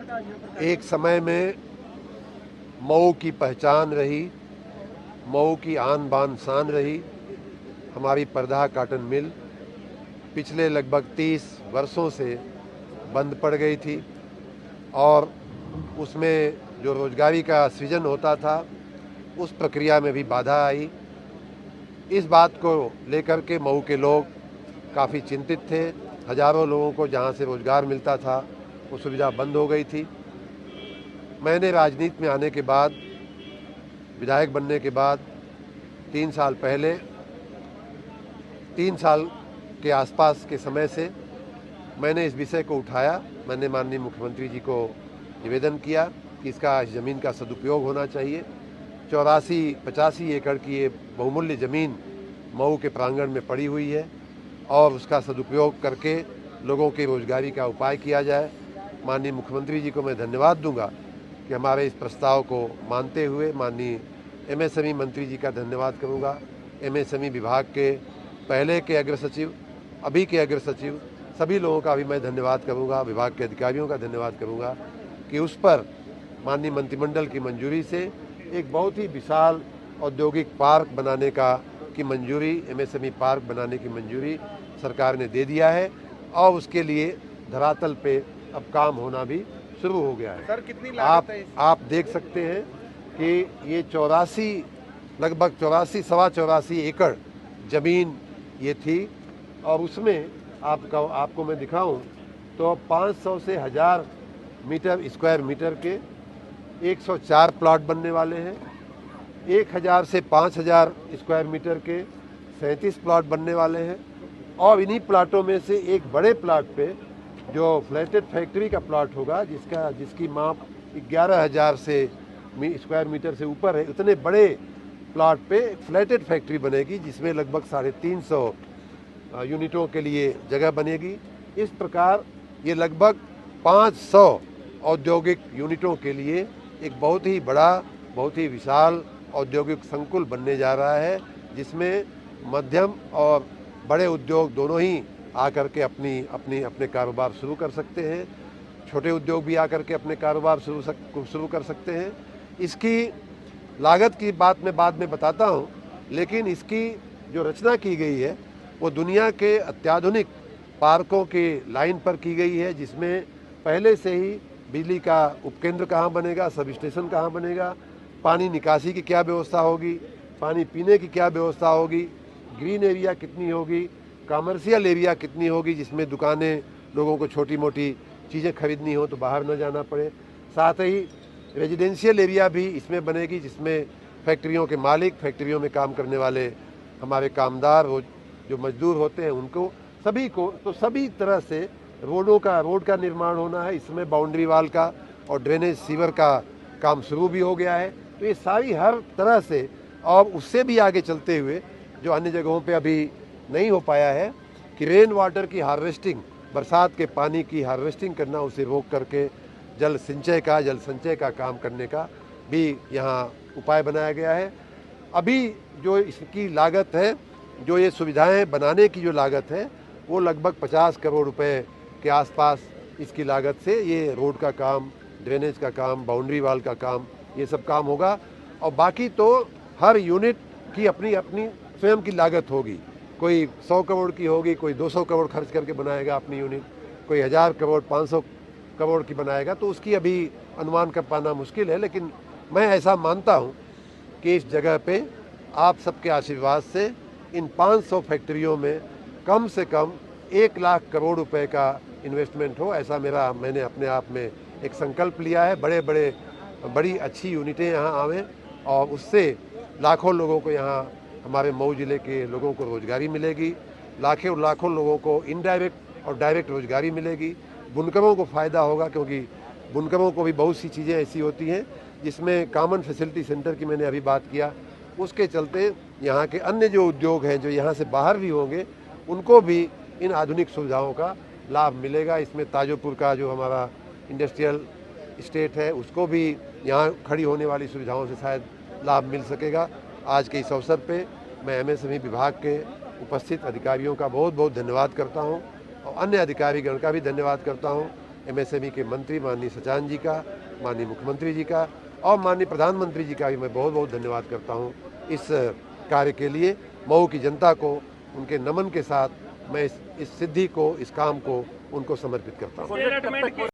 एक समय में मऊ की पहचान रही, मऊ की आन बान शान रही हमारी परदाहा काटन मिल। पिछले लगभग 30 वर्षों से बंद पड़ गई थी और उसमें जो रोजगारी का सृजन होता था उस प्रक्रिया में भी बाधा आई। इस बात को लेकर के मऊ के लोग काफ़ी चिंतित थे। हजारों लोगों को जहां से रोजगार मिलता था वो सुविधा बंद हो गई थी। मैंने राजनीति में आने के बाद, विधायक बनने के बाद 3 साल पहले, 3 साल के आसपास के समय से मैंने इस विषय को उठाया। मैंने माननीय मुख्यमंत्री जी को निवेदन किया कि इसका इस ज़मीन का सदुपयोग होना चाहिए। 84-85 एकड़ की ये बहुमूल्य ज़मीन मऊ के प्रांगण में पड़ी हुई है और उसका सदुपयोग करके लोगों की रोजगारी का उपाय किया जाए। माननीय मुख्यमंत्री जी को मैं धन्यवाद दूंगा कि हमारे इस प्रस्ताव को मानते हुए माननीय एमएसएमई मंत्री जी का धन्यवाद करूंगा। एमएसएमई विभाग के पहले के अग्र सचिव, अभी के अग्र सचिव, सभी लोगों का भी मैं धन्यवाद करूंगा। विभाग के अधिकारियों का धन्यवाद करूंगा कि उस पर माननीय मंत्रिमंडल की मंजूरी से एक बहुत ही विशाल औद्योगिक पार्क बनाने की मंजूरी, एमएसएमई पार्क बनाने की मंजूरी सरकार ने दे दिया है और उसके लिए धरातल पे अब काम होना भी शुरू हो गया है। सर, कितनी लागत है? आप देख सकते हैं कि ये 84, लगभग 84-84 एकड़ जमीन ये थी और उसमें आपको मैं दिखाऊं तो 500 से 1000 स्क्वायर मीटर के 104 प्लॉट बनने वाले हैं। 1000 से 5000 स्क्वायर मीटर के 37 प्लॉट बनने वाले हैं और इन्हीं प्लाटों में से एक बड़े प्लाट पे जो फ्लैटेड फैक्ट्री का प्लॉट होगा, जिसकी माप 11000 से स्क्वायर मीटर से ऊपर है, उतने बड़े प्लॉट पे फ्लैटेड फैक्ट्री बनेगी जिसमें लगभग 350 यूनिटों के लिए जगह बनेगी। इस प्रकार ये लगभग 500 औद्योगिक यूनिटों के लिए एक बहुत ही बड़ा, बहुत ही विशाल औद्योगिक संकुल बनने जा रहा है, जिसमें मध्यम और बड़े उद्योग दोनों ही आकर के अपने कारोबार शुरू कर सकते हैं। छोटे उद्योग भी आकर के अपने कारोबार शुरू कर सकते हैं। इसकी लागत की बात मैं बाद में बताता हूं, लेकिन इसकी जो रचना की गई है वो दुनिया के अत्याधुनिक पार्कों के लाइन पर की गई है, जिसमें पहले से ही बिजली का उपकेंद्र कहाँ बनेगा, सब स्टेशन कहाँ बनेगा, पानी निकासी की क्या व्यवस्था होगी, पानी पीने की क्या व्यवस्था होगी, ग्रीन एरिया कितनी होगी, कमर्शियल एरिया कितनी होगी जिसमें दुकानें, लोगों को छोटी मोटी चीज़ें खरीदनी हो तो बाहर न जाना पड़े। साथ ही रेजिडेंशियल एरिया भी इसमें बनेगी जिसमें फैक्ट्रियों के मालिक, फैक्ट्रियों में काम करने वाले हमारे कामदार, जो मजदूर होते हैं, उनको सभी को, तो सभी तरह से रोड का निर्माण होना है। इसमें बाउंड्री वाल का और ड्रेनेज सीवर का काम शुरू भी हो गया है। तो ये सारी हर तरह से, और उससे भी आगे चलते हुए जो अन्य जगहों पे अभी नहीं हो पाया है कि रेन वाटर की हार्वेस्टिंग, बरसात के पानी की हार्वेस्टिंग करना, उसे रोक करके जल संचय का काम करने का भी यहाँ उपाय बनाया गया है। अभी जो इसकी लागत है, जो ये सुविधाएं बनाने की जो लागत है, वो लगभग 50 करोड़ रुपए के आसपास इसकी लागत से ये रोड का काम, ड्रेनेज का काम, बाउंड्री वाल का काम, ये सब काम होगा। और बाकी तो हर यूनिट की अपनी अपनी स्वयं की लागत होगी। कोई 100 करोड़ की होगी, कोई 200 करोड़ खर्च करके बनाएगा अपनी यूनिट, कोई 1000 करोड़, 500 करोड़ की बनाएगा। तो उसकी अभी अनुमान कर पाना मुश्किल है, लेकिन मैं ऐसा मानता हूँ कि इस जगह पे आप सबके आशीर्वाद से इन 500 फैक्ट्रियों में कम से कम 1 लाख करोड़ रुपए का इन्वेस्टमेंट हो, ऐसा मैंने अपने आप में एक संकल्प लिया है। बड़ी अच्छी यूनिटें यहाँ आवें और उससे लाखों लोगों को, यहाँ हमारे मऊ जिले के लोगों को रोजगारी मिलेगी। लाखों लोगों को इनडायरेक्ट और डायरेक्ट रोजगारी मिलेगी। बुनकरों को फ़ायदा होगा, क्योंकि बुनकरों को भी बहुत सी चीज़ें ऐसी होती हैं जिसमें कॉमन फैसिलिटी सेंटर की मैंने अभी बात किया, उसके चलते यहाँ के अन्य जो उद्योग हैं, जो यहाँ से बाहर भी होंगे, उनको भी इन आधुनिक सुविधाओं का लाभ मिलेगा। इसमें ताजोपुर का जो हमारा इंडस्ट्रियल स्टेट है, उसको भी यहाँ खड़ी होने वाली सुविधाओं से शायद लाभ मिल सकेगा। आज के इस अवसर पे मैं एमएसएमई विभाग के उपस्थित अधिकारियों का बहुत बहुत धन्यवाद करता हूँ और अन्य अधिकारीगण का भी धन्यवाद करता हूँ एमएसएमई के मंत्री माननीय सचान जी का, माननीय मुख्यमंत्री जी का और माननीय प्रधानमंत्री जी का भी मैं बहुत बहुत धन्यवाद करता हूँ इस कार्य के लिए। मऊ की जनता को उनके नमन के साथ मैं इस सिद्धि को, इस काम को उनको समर्पित करता हूँ।